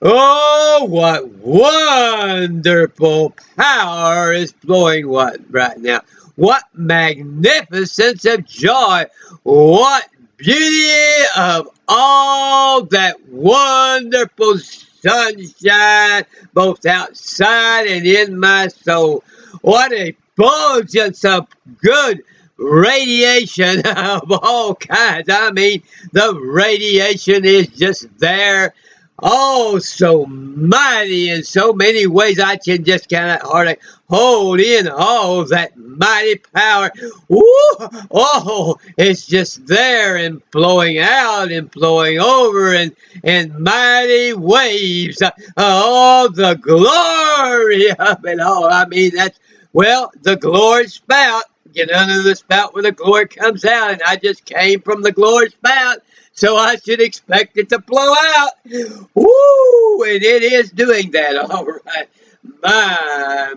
Oh, what wonderful power is flowing right now. What magnificence of joy. What beauty of all that wonderful sunshine, both outside and in my soul. What a effulgence of good radiation of all kinds. I mean, the radiation is just there. Oh, so mighty in so many ways. I can just kind of hardly hold in all that mighty power. Woo! Oh, it's just there and flowing out and flowing over and mighty waves. Oh, the glory of it all. I mean, that's, well, the glory spout. Get under the spout where the glory comes out, and I just came from the glory spout, so I should expect it to flow out. Woo! And it is doing that, all right. My,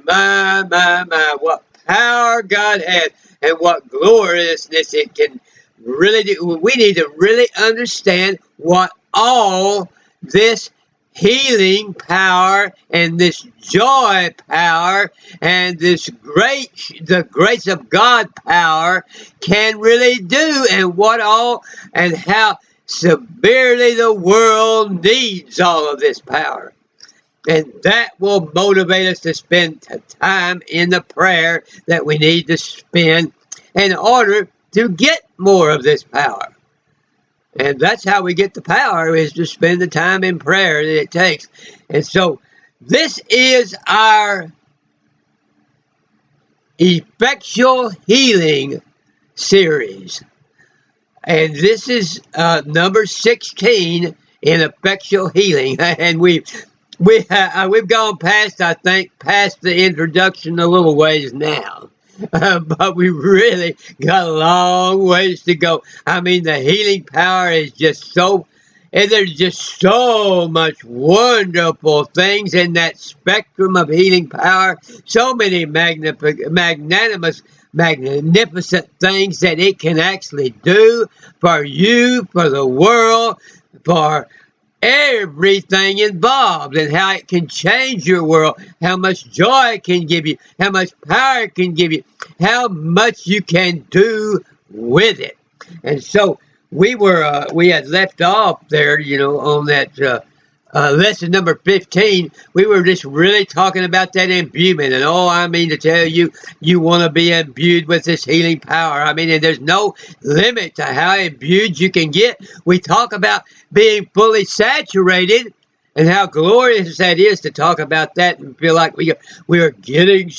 what power God has and what gloriousness it can really do. We need to really understand what all this healing power and this joy power and the grace of God power can really do, and what all and how severely the world needs all of this power. And that will motivate us to spend time in the prayer that we need to spend in order to get more of this power. And that's how we get the power, is to spend the time in prayer that it takes. And so this is our effectual healing series. And this is number 16 in effectual healing. And we've gone past, I think, past the introduction a little ways now. But we really got a long ways to go. I mean, the healing power is just so, and there's just so much wonderful things in that spectrum of healing power. So many magnificent things that it can actually do for you, for the world, for everything involved, and how it can change your world, how much joy it can give you, how much power it can give you, how much you can do with it. And so we had left off there, on that lesson number 15. We were just really talking about that imbuement, and I mean to tell you, you want to be imbued with this healing power. I mean, and there's no limit to how imbued you can get. We talk about being fully saturated, and how glorious that is to talk about that and feel like we are getting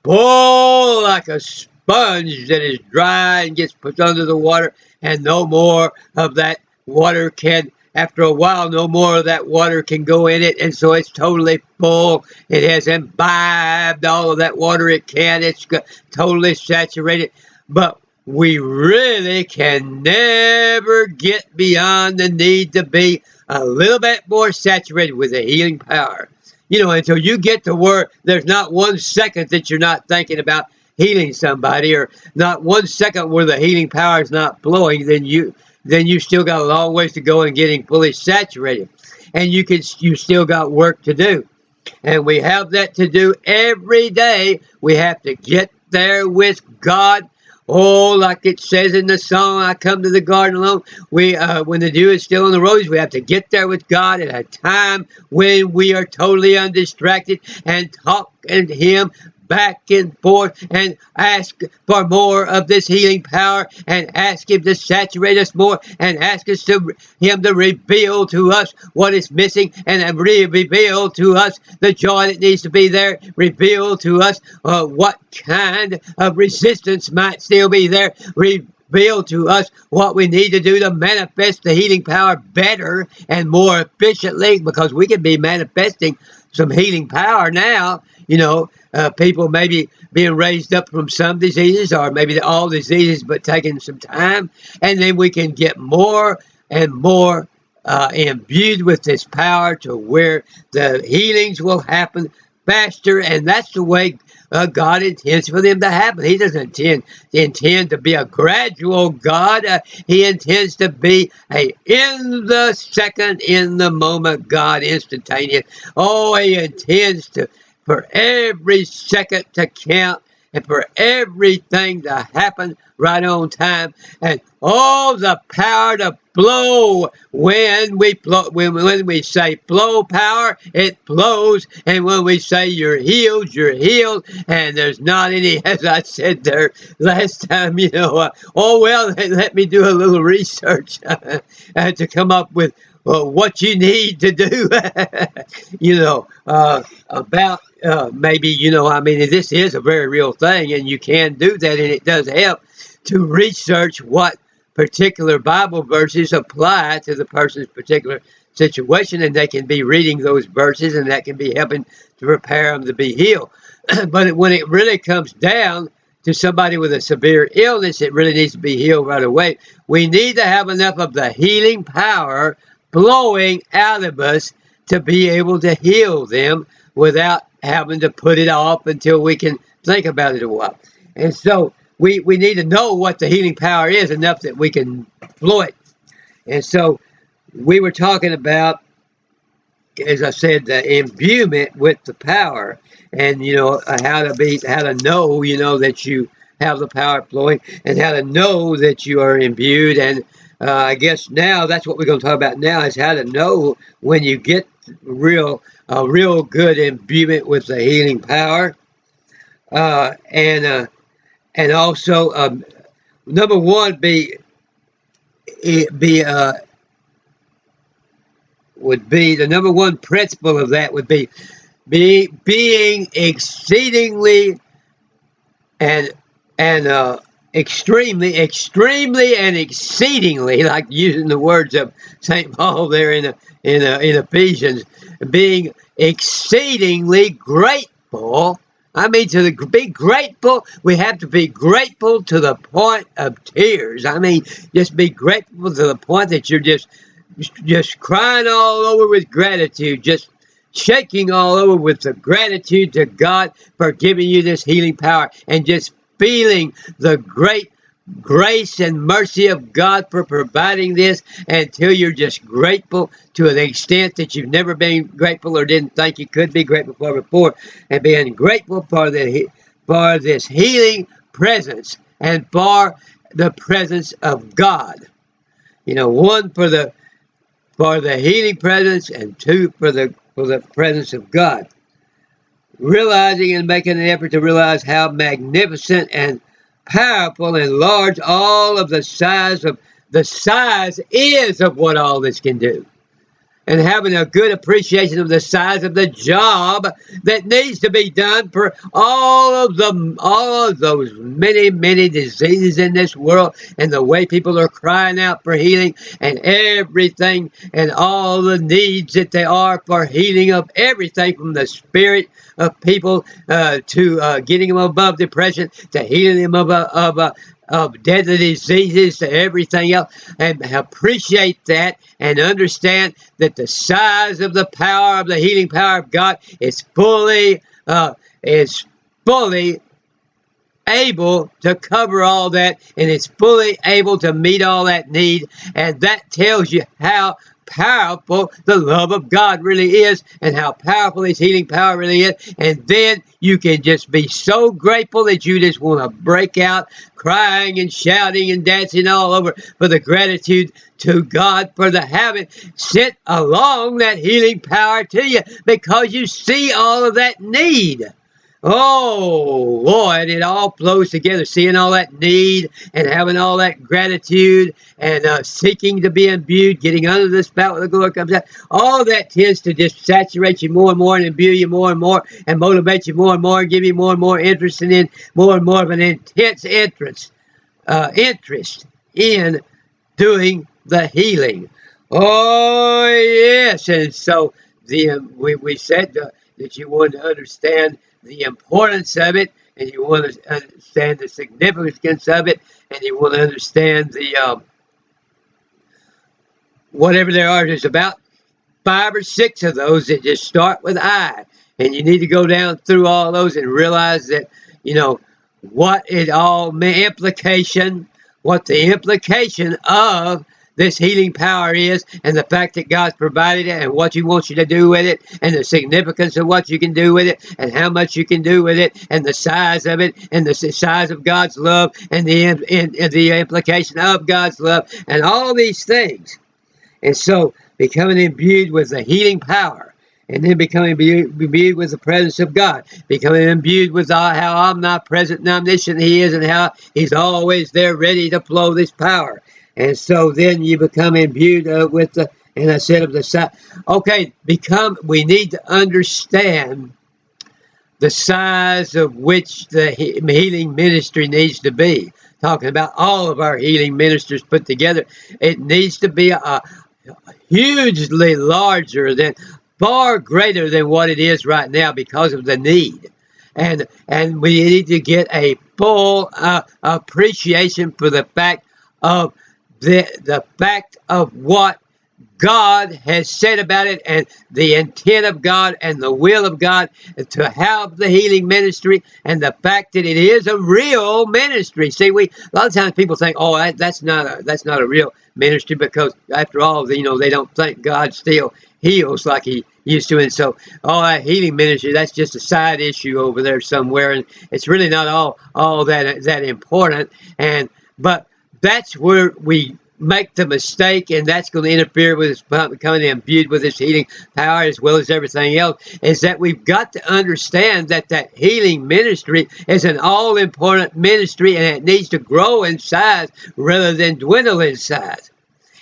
full like a sponge that is dry and gets put under the water, and no more of that water can, after a while, no more of that water can go in it, and so it's totally full. It has imbibed all of that water it can. It's totally saturated. But we really can never get beyond the need to be a little bit more saturated with the healing power. Until you get to where there's not 1 second that you're not thinking about healing somebody, or not 1 second where the healing power is not flowing, then you still got a long ways to go in getting fully saturated, and you still got work to do, and we have that to do every day. We have to get there with God. Oh, like it says in the song, "I come to the garden alone." When the dew is still on the roses, we have to get there with God at a time when we are totally undistracted, and talk to Him back and forth, and ask for more of this healing power, and ask Him to saturate us more, and ask Him to reveal to us what is missing, and reveal to us the joy that needs to be there, reveal to us what kind of resistance might still be there, reveal to us what we need to do to manifest the healing power better and more efficiently, because we can be manifesting some healing power now. People maybe being raised up from some diseases, or maybe all diseases, but taking some time, and then we can get more and more imbued with this power, to where the healings will happen faster, and that's the way God intends for them to happen. He doesn't intend to be a gradual God. He intends to be a in the second, in the moment God, instantaneous. Oh, he intends to for every second to count and for everything to happen right on time, and all the power to blow when we blow, when we say blow power, it blows, and when we say you're healed, and there's not any, as I said there last time, oh well, let me do a little research to come up with what you need to do, about maybe, I mean, this is a very real thing, and you can do that, and it does help to research what particular Bible verses apply to the person's particular situation, and they can be reading those verses, and that can be helping to prepare them to be healed. But when it really comes down to somebody with a severe illness, it really needs to be healed right away. We need to have enough of the healing power blowing out of us to be able to heal them without having to put it off until we can think about it a while. And so we need to know what the healing power is enough that we can blow it. And so we were talking about, as I said, the imbuement with the power, and how to know that you have the power flowing, and how to know that you are imbued. And I guess now that's what we're going to talk about now, is how to know when you get real good imbuement with the healing power. And also, number one would be the number one principle of that would be being exceedingly and extremely and exceedingly, like using the words of St. Paul there in Ephesians, being exceedingly grateful. I mean, be grateful, we have to be grateful to the point of tears. I mean, just be grateful to the point that you're just crying all over with gratitude, just shaking all over with the gratitude to God for giving you this healing power, and just feeling the great grace and mercy of God for providing this, until you're just grateful to an extent that you've never been grateful or didn't think you could be grateful for before, and being grateful for this healing presence, and for the presence of God. One for the healing presence, and two for the presence of God. Realizing and making an effort to realize how magnificent and powerful and large all of the size is of what all this can do, and having a good appreciation of the size of the job that needs to be done for all of those many diseases in this world, and the way people are crying out for healing, and everything, and all the needs that they are for healing of everything, from the spirit of people to getting them above depression, to healing them of deadly diseases, to everything else, and appreciate that, and understand that the size of the power of the healing power of God is fully able to cover all that, and it's fully able to meet all that need. And that tells you how powerful the love of God really is, and how powerful his healing power really is. And then you can just be so grateful that you just want to break out crying and shouting and dancing all over for the gratitude to God for the having sent along that healing power to you, because you see all of that need. Oh, Lord, it all flows together, seeing all that need, and having all that gratitude, and seeking to be imbued, getting under the spout where the glory comes out. All that tends to just saturate you more and more, and imbue you more and more, and motivate you more and more, and give you more and more interest, and in more and more of an intense interest in doing the healing. Oh, yes. And so we said that you wanted to understand the importance of it, and you want to understand the significance of it, and you want to understand the whatever there are. There's about 5 or 6 of those that just start with I, And you need to go down through all those and realize that, you know, what it all implication, what the implication of this healing power is, and the fact that God's provided it, and what He wants you to do with it, and the significance of what you can do with it, and how much you can do with it, and the size of it, and the size of God's love, and the implication of God's love, and all these things. And so, becoming imbued with the healing power, and then becoming imbued with the presence of God, becoming imbued with how omnipresent and omniscient He is, and how He's always there ready to flow this power. And so then you become imbued with the, and I said of the side. Okay, we need to understand the size of which the healing ministry needs to be. Talking about all of our healing ministers put together, it needs to be a hugely larger than, far greater than what it is right now because of the need. And we need to get a full appreciation for the fact of the fact of what God has said about it, and the intent of God and the will of God to have the healing ministry, and the fact that it is a real ministry. See, a lot of times people think, oh, that's not a real ministry, because after all, they don't think God still heals like He used to, and so that healing ministry, that's just a side issue over there somewhere, and it's really not all that important. But that's where we make the mistake, and that's going to interfere with us becoming imbued with this healing power, as well as everything else, is that we've got to understand that healing ministry is an all-important ministry, and it needs to grow in size rather than dwindle in size.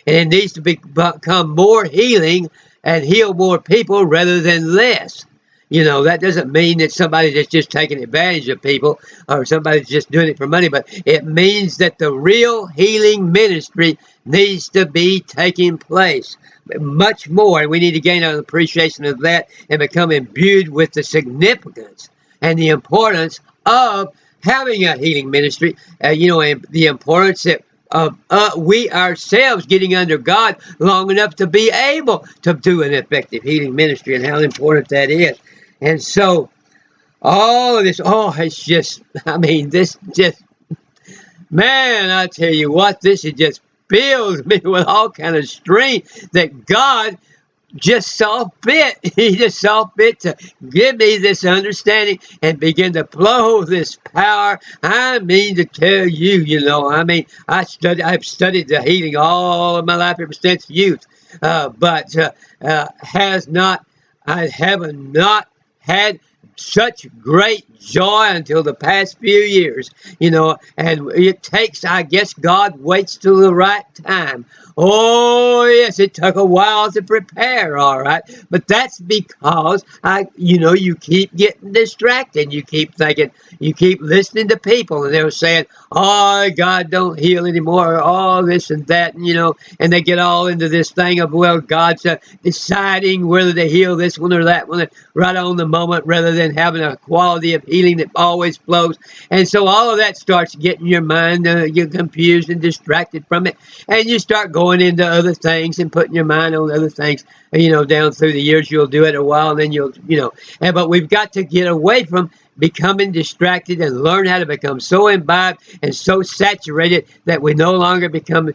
And it needs to become more healing and heal more people rather than less. That doesn't mean that somebody that's just taking advantage of people, or somebody's just doing it for money, but it means that the real healing ministry needs to be taking place much more, and we need to gain an appreciation of that and become imbued with the significance and the importance of having a healing ministry, and the importance that of we ourselves getting under God long enough to be able to do an effective healing ministry, and how important that is. And so, all of this, it's just, this just, man, I tell you what, this just fills me with all kind of strength that God just saw fit. He just saw fit to give me this understanding and begin to flow this power. To tell you, I've studied the healing all of my life ever since youth, but I have not had such great joy until the past few years, and it takes, I guess God waits till the right time. Oh, yes, it took a while to prepare, all right, but that's because you keep getting distracted. You keep thinking, you keep listening to people, and they're saying, oh, God don't heal anymore, or all this and that, and they get all into this thing of, well, God's deciding whether to heal this one or that one right on the moment, rather than having a quality of healing that always flows. And so all of that starts getting your mind, you're confused and distracted from it, and you start going into other things and putting your mind on other things. Down through the years, you'll do it a while, and then but we've got to get away from becoming distracted and learn how to become so imbibed and so saturated that we no longer become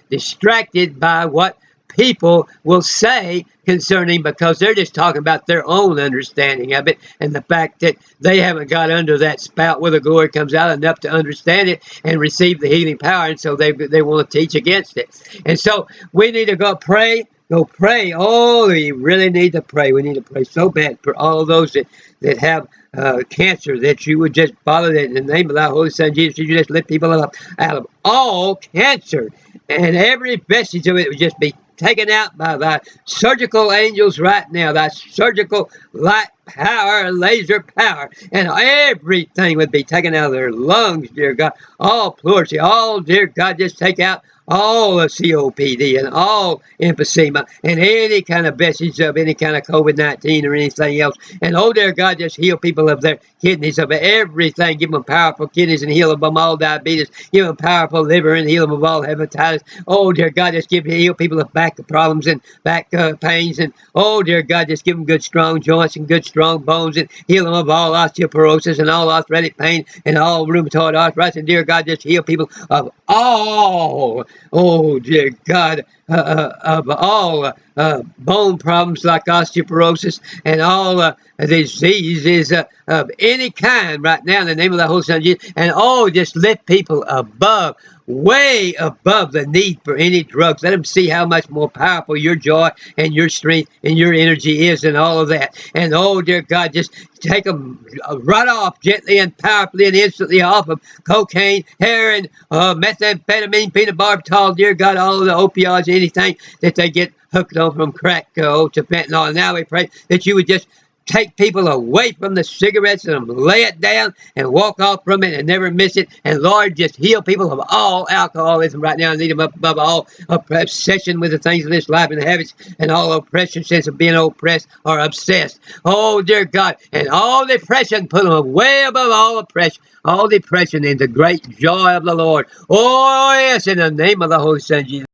distracted by what people will say concerning, because they're just talking about their own understanding of it, and the fact that they haven't got under that spout where the glory comes out enough to understand it and receive the healing power, and so they want to teach against it. And so we need to go pray. Oh, we really need to pray. We need to pray so bad for all of those that have cancer, that you would just, Father, that in the name of thy Holy Son Jesus, you just lift people up out of all cancer, and every vestige of it would just be taken out by thy surgical angels right now, thy surgical light power, laser power, and everything would be taken out of their lungs, dear God. All pleurisy, all, dear God, just take out all of COPD and all emphysema and any kind of vestige of any kind of COVID-19 or anything else. And oh, dear God, just heal people of their kidneys, of everything. Give them powerful kidneys and heal them of all diabetes. Give them powerful liver and heal them of all hepatitis. Oh, dear God, just heal people of back problems and back pains. And oh, dear God, just give them good, strong joints and good, strong bones and heal them of all osteoporosis and all arthritic pain and all rheumatoid arthritis. And dear God, just heal people of all, oh, dear God, of all bone problems like osteoporosis and all diseases of any kind right now in the name of the Holy Son of Jesus. And oh, just lift people above, way above the need for any drugs. Let them see how much more powerful your joy and your strength and your energy is and all of that. And oh, dear God, just take them right off gently and powerfully and instantly off of cocaine, heroin, methamphetamine, phenobarbital, dear God, all of the opioids, anything that they get hooked on from crack to fentanyl. And now we pray that you would just take people away from the cigarettes and lay it down and walk off from it and never miss it. And Lord, just heal people of all alcoholism right now. I need them up above all obsession with the things of this life and habits and all oppression, sense of being oppressed or obsessed. Oh, dear God. And all depression, put them way above all depression in the great joy of the Lord. Oh, yes, in the name of the Holy Son, Jesus.